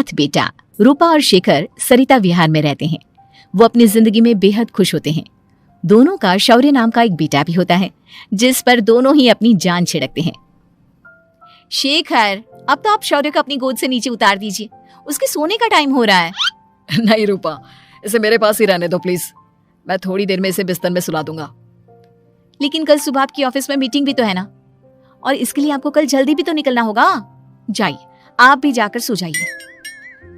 अनाथ बेटा। रूपा और शेखर सरिता विहार में रहते हैं। वो अपनी जिंदगी में बेहद खुश होते हैं। दोनों का शौर्य नाम का एक बेटा भी होता है, जिस पर दोनों ही अपनी जान छिड़कते हैं। शेखर, अब तो आप शौर्य को अपनी गोद से नीचे उतार दीजिए, उसके सोने का टाइम हो रहा है। नहीं रूपा, इसे मेरे पास ही रहने दो प्लीज। मैं थोड़ी देर में इसे बिस्तर में सुला दूंगा। लेकिन कल सुबह आपकी ऑफिस में मीटिंग भी तो है ना, और इसके लिए आपको कल जल्दी भी तो निकलना होगा। जाइए, आप भी जाकर सो जाइए।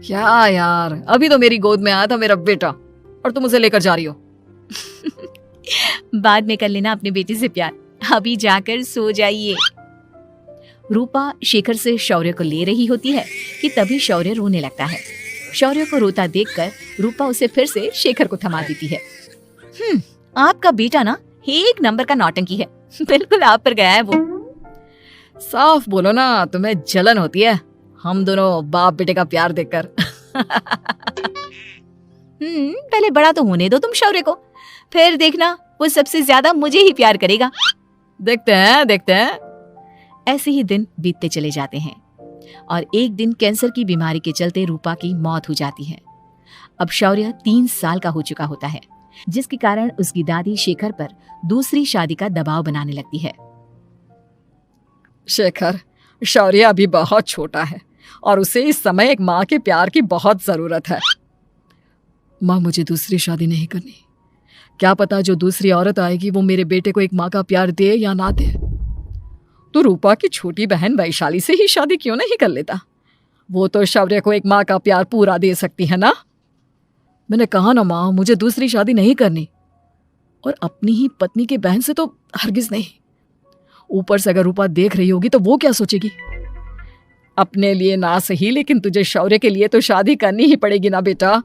क्या यार, अभी तो मेरी गोद में आया था मेरा बेटा और तुम उसे लेकर जा रही हो। बाद में कर लेना अपने बेटे से प्यार, अभी जाकर सो जाइए। रूपा शेखर से शौर्य को ले रही होती है कि तभी शौर्य रोने लगता है। शौर्य को रोता देखकर रूपा उसे फिर से शेखर को थमा देती है। आपका बेटा ना एक नंबर का नौटंकी है, बिल्कुल आप पर गया है वो। साफ बोलो ना, तुम्हें जलन होती है हम दोनों बाप बेटे का प्यार देखकर। पहले बड़ा तो होने दो तुम शौर्य को, फिर देखना वो सबसे ज्यादा मुझे ही प्यार करेगा। देखते हैं। ऐसे ही दिन बीतते चले जाते हैं और एक दिन कैंसर की बीमारी के चलते रूपा की मौत हो जाती है। अब शौर्य 3 साल का हो चुका होता है, जिसके कारण उसकी दादी शेखर पर दूसरी शादी का दबाव बनाने लगती है। शेखर, शौर्य अभी बहुत छोटा है और उसे इस समय एक माँ के प्यार की बहुत जरूरत है। माँ, मुझे दूसरी शादी नहीं करनी। क्या पता जो दूसरी औरत आएगी वो मेरे बेटे को एक माँ का प्यार दे या ना दे। तो रूपा की छोटी बहन वैशाली से ही शादी क्यों नहीं कर लेता? वो तो शौर्य को एक माँ का प्यार पूरा दे सकती है ना। मैंने कहा ना माँ, मुझे दूसरी शादी नहीं करनी, और अपनी ही पत्नी की बहन से तो हरगिज नहीं। ऊपर से अगर रूपा देख रही होगी तो वो क्या सोचेगी? अपने लिए ना सही, लेकिन तुझे शौर्य के लिए तो शादी करनी ही पड़ेगी ना बेटा।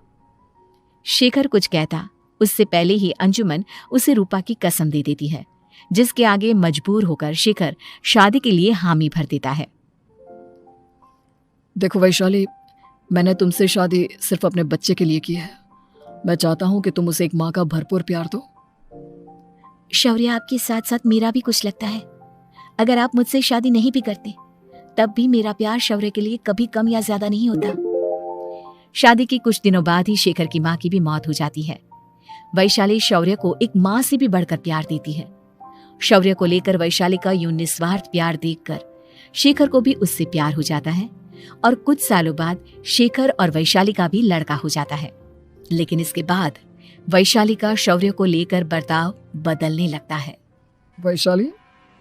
शेखर कुछ कहता उससे पहले ही अंजुमन उसे रूपा की कसम दे देती है, जिसके आगे मजबूर होकर शेखर शादी के लिए हामी भर देता है। देखो वैशाली, मैंने तुमसे शादी सिर्फ अपने बच्चे के लिए की है। मैं चाहता हूं कि तुम उसे एक माँ का भरपूर प्यार दो। शौर्य, आपके साथ साथ मेरा भी कुछ लगता है। अगर आप मुझसे शादी नहीं भी करते तब भी मेरा प्यार शौर्य के लिए कभी कम या ज्यादा नहीं होता। शादी के कुछ दिनों बाद ही शेखर की माँ की भी मौत हो जाती है। वैशाली शौर्य को एक माँ से भी बढ़कर प्यार देती है। शौर्य को लेकर वैशाली का यूं निस्वार्थ प्यार देखकर शेखर को भी उससे प्यार हो जाता है और कुछ सालों बाद शेखर और वैशाली का भी लड़का हो जाता है। लेकिन इसके बाद वैशाली का शौर्य को लेकर बर्ताव बदलने लगता है। वैशाली,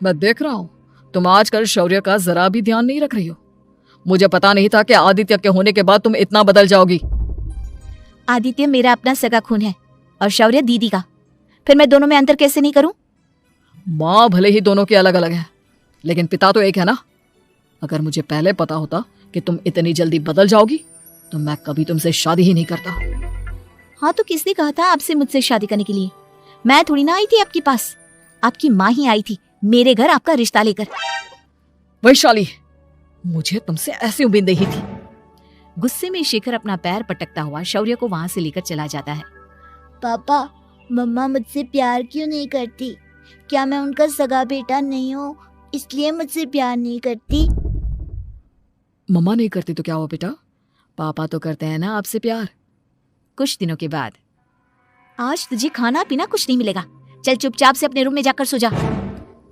मैं देख रहा हूँ तुम आजकल शौर्य का जरा भी ध्यान नहीं रख रही हो। मुझे पता नहीं था कि आदित्य के होने के बाद तुम इतना बदल जाओगी। आदित्य मेरा अपना सगा खून है और शौर्य दीदी का, फिर मैं दोनों में अंतर कैसे नहीं करूं? माँ भले ही दोनों के अलग अलग है, लेकिन पिता तो एक है ना। अगर मुझे पहले पता होता कि तुम इतनी जल्दी बदल जाओगी तो मैं कभी तुमसे शादी ही नहीं करता। हाँ, तो किसने कहा था आपसे मुझसे शादी करने के लिए? मैं थोड़ी ना आई थी आपके पास, आपकी माँ ही आई थी मेरे घर आपका रिश्ता लेकर। वैशाली, मुझे तुमसे ऐसी उम्मीद नहीं थी। गुस्से में शेखर अपना पैर पटकता हुआ शौर्य को वहां से लेकर चला जाता है। पापा, मम्मा मुझसे प्यार क्यों नहीं करती? क्या मैं उनका सगा बेटा नहीं हूँ इसलिए मुझसे प्यार नहीं करती? मम्मा नहीं करती तो क्या हुआ बेटा, पापा तो करते हैं ना आपसे प्यार। कुछ दिनों के बाद, आज तुझे खाना पीना कुछ नहीं मिलेगा, चल चुपचाप से अपने रूम में जाकर सो जा।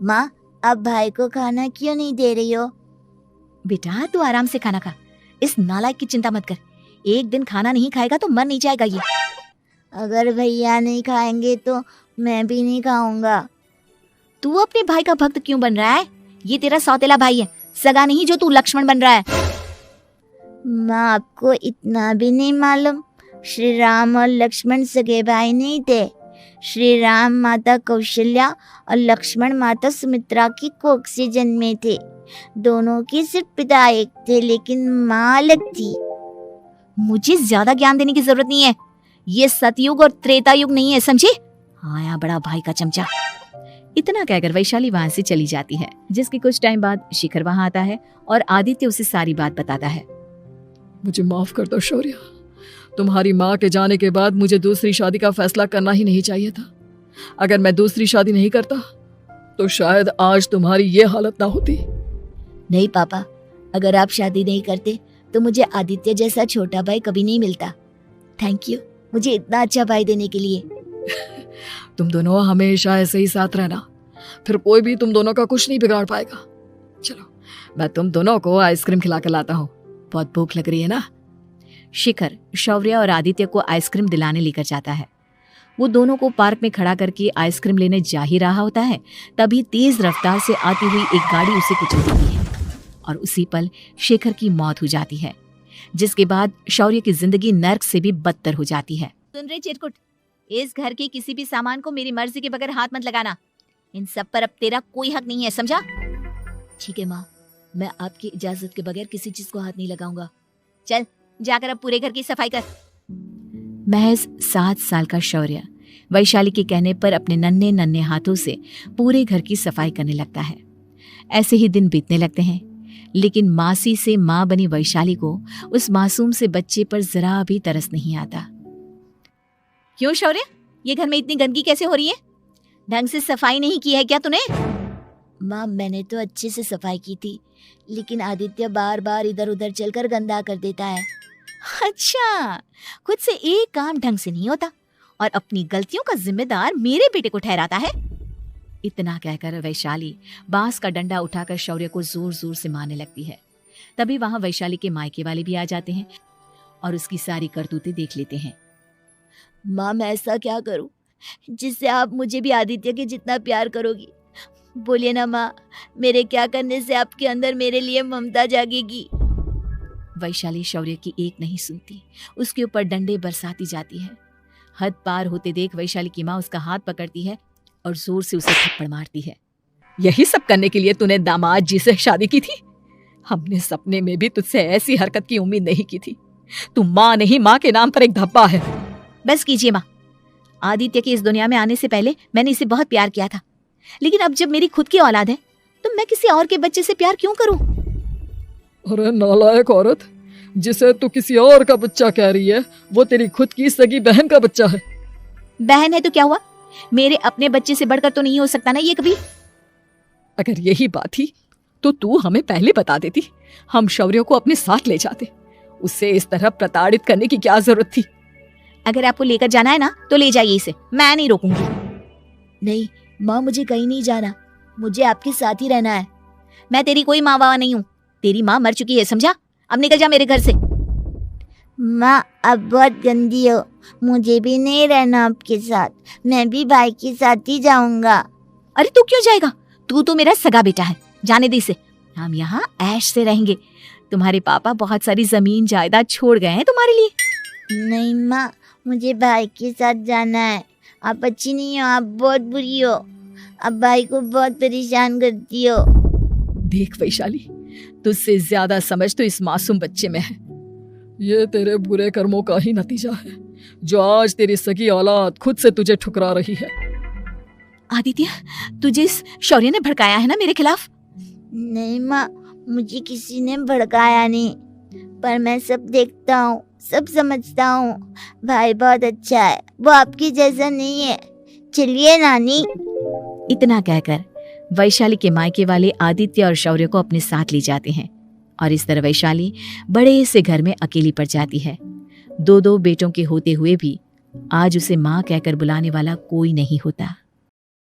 माँ, अब भाई को खाना क्यों नहीं दे रही हो? बेटा तू आराम से खाना खा, इस नालायक की चिंता मत कर। एक दिन खाना नहीं खाएगा तो मर नहीं जाएगा ये। अगर भैया नहीं खाएंगे तो मैं भी नहीं खाऊंगा। तू अपने भाई का भक्त क्यों बन रहा है? ये तेरा सौतेला भाई है, सगा नहीं जो तू लक्ष्मण बन रहा है। माँ, आपको इतना भी नहीं मालूम? श्री राम और लक्ष्मण सगे भाई नहीं थे। श्री राम माता कौशल्या और लक्ष्मण माता सुमित्रा की कोख से जन्मे थे। दोनों के सिर्फ पिता एक थे, लेकिन माँ अलग थी। मुझे ज्यादा ज्ञान देने की जरूरत नहीं है, ये सतयुग और त्रेता युग नहीं है, समझे? आया बड़ा भाई का चमचा। इतना कहकर वैशाली वहां से चली जाती है, जिसके कुछ टाइम बाद शिखर वहां आता है और आदित्य उसे सारी बात बताता है। मुझे माफ कर दो शौर्य, तुम्हारी माँ के जाने के बाद मुझे दूसरी शादी का फैसला करना ही नहीं चाहिए था। अगर मैं दूसरी शादी नहीं करता तो शायद आज तुम्हारी ये हालत ना होती। नहीं पापा, अगर आप शादी नहीं करते तो मुझे आदित्य जैसा छोटा भाई कभी नहीं मिलता। थैंक यू मुझे इतना अच्छा भाई देने के लिए। तुम दोनों हमेशा ऐसे ही साथ रहना, फिर कोई भी तुम दोनों का कुछ नहीं बिगाड़ पाएगा। चलो मैं तुम दोनों को आइसक्रीम खिला कर लाता हूँ, बहुत भूख लग रही है ना। शिखर शौर्य और आदित्य को आइसक्रीम दिलाने लेकर जाता है। वो दोनों को पार्क में खड़ा करके आइसक्रीम लेने जा ही रहा होता है, तभी तेज रफ्तार से आती हुई एक गाड़ी उसे कुचल देती है और उसी पल शेखर की मौत हो जाती है, जिसके बाद शौर्य की जिंदगी नर्क से भी बदतर हो जाती है। सुन रहे चिरकुट, इस घर के किसी भी सामान को मेरी मर्जी के बगैर हाथ मत लगाना। इन सब पर अब तेरा कोई हक नहीं है, समझा? ठीक है माँ, मैं आपकी इजाजत के बगैर किसी चीज को हाथ नहीं लगाऊंगा। चल जाकर अब पूरे घर की सफाई कर। महज 7 साल का शौर्य वैशाली के कहने पर अपने नन्हे नन्हे हाथों से पूरे घर की सफाई करने लगता है। ऐसे ही दिन बीतने लगते हैं, लेकिन मासी से माँ बनी वैशाली को उस मासूम से बच्चे पर जरा भी तरस नहीं आता। क्यों शौर्य, ये घर में इतनी गंदगी कैसे हो रही है? ढंग से सफाई नहीं की है क्या तूने? माँ मैंने तो अच्छे से सफाई की थी, लेकिन आदित्य बार बार इधर उधर चलकर गंदा कर देता है। अच्छा, खुद से एक काम ढंग से नहीं होता और अपनी गलतियों का जिम्मेदार मेरे बेटे को ठहराता है। इतना कहकर वैशाली बांस का डंडा उठाकर शौर्य को जोर जोर से मारने लगती है। तभी वहां वैशाली के मायके वाले भी आ जाते हैं और उसकी सारी करतूतें देख लेते हैं। माँ मैं ऐसा क्या करूं जिससे आप मुझे भी आदित्य के जितना प्यार करोगी? बोलिए ना माँ, मेरे क्या करने से आपके अंदर मेरे लिए ममता जागेगी? वैशाली शौर्य की एक नहीं सुनती, उसके ऊपर डंडे बरसाती जाती है। हद पार होते देख वैशाली की माँ उसका हाथ पकड़ती है और जोर से उसे थप्पड़ मारती है। यही सब करने के लिए तूने दामाद जी से शादी की थी? हमने सपने में भी तुझसे ऐसी हरकत की उम्मीद नहीं की थी। तू माँ नहीं, माँ के नाम पर एक धब्बा है। बस कीजिए माँ, आदित्य के इस दुनिया में आने से पहले मैंने इसे बहुत प्यार किया था, लेकिन अब जब मेरी खुद की औलाद है तो मैं किसी और के बच्चे से प्यार क्यों करूं? अरे नालायक औरत, जिसे तू किसी और का बच्चा कह रही है वो तेरी खुद की सगी बहन का बच्चा है। बहन है तो क्या हुआ, मेरे अपने बच्चे से बढ़कर तो नहीं हो सकता ना ये कभी। अगर यही बात थी तो तू हमें पहले बता देती, हम शौर्य को अपने साथ ले जाते। उससे इस तरह प्रताड़ित करने की क्या जरूरत थी? अगर आपको लेकर जाना है ना तो ले जाइए इसे, मैं नहीं रोकूंगी। नहीं माँ, मुझे कहीं नहीं जाना, मुझे आपके साथ ही रहना है। मैं तेरी कोई माँ बाबा नहीं हूँ, तेरी माँ मर चुकी है, समझा? अब निकल जा मेरे घर से। माँ अब बहुत गंदी हो, मुझे भी नहीं रहना आपके साथ, मैं भी भाई के साथ ही जाऊंगा। अरे तू क्यों जाएगा, तू तो मेरा सगा बेटा है, जाने दे इसे। हम यहाँ ऐश से रहेंगे, तुम्हारे पापा बहुत सारी जमीन जायदाद छोड़ गए हैं तुम्हारे लिए। नहीं माँ, मुझे भाई के साथ जाना है। आप अच्छी नहीं हो, आप बहुत बुरी हो, आप भाई को बहुत परेशान करती हो। देख वैशाली, तुझसे ज्यादा समझ तो इस मासूम बच्चे में है। ये तेरे बुरे कर्मों का ही नतीजा है जो आज तेरी सगी औलाद खुद से तुझे ठुकरा रही है। आदित्य, तुझे इस शौर्य ने भड़काया है ना मेरे खिलाफ? नहीं माँ, मुझे किसी ने भड़काया नहीं, पर मैं सब देखता हूँ, सब समझता हूँ। भाई बहुत अच्छा है, वो आपकी जैसा नहीं है। चलिए नानी। इतना कहकर वैशाली के मायके वाले आदित्य और शौर्य को अपने साथ ले जाते हैं और इस तरह वैशाली बड़े से घर में अकेली पड़ जाती है। 2 बेटों के होते हुए भी आज उसे माँ कहकर बुलाने वाला कोई नहीं होता।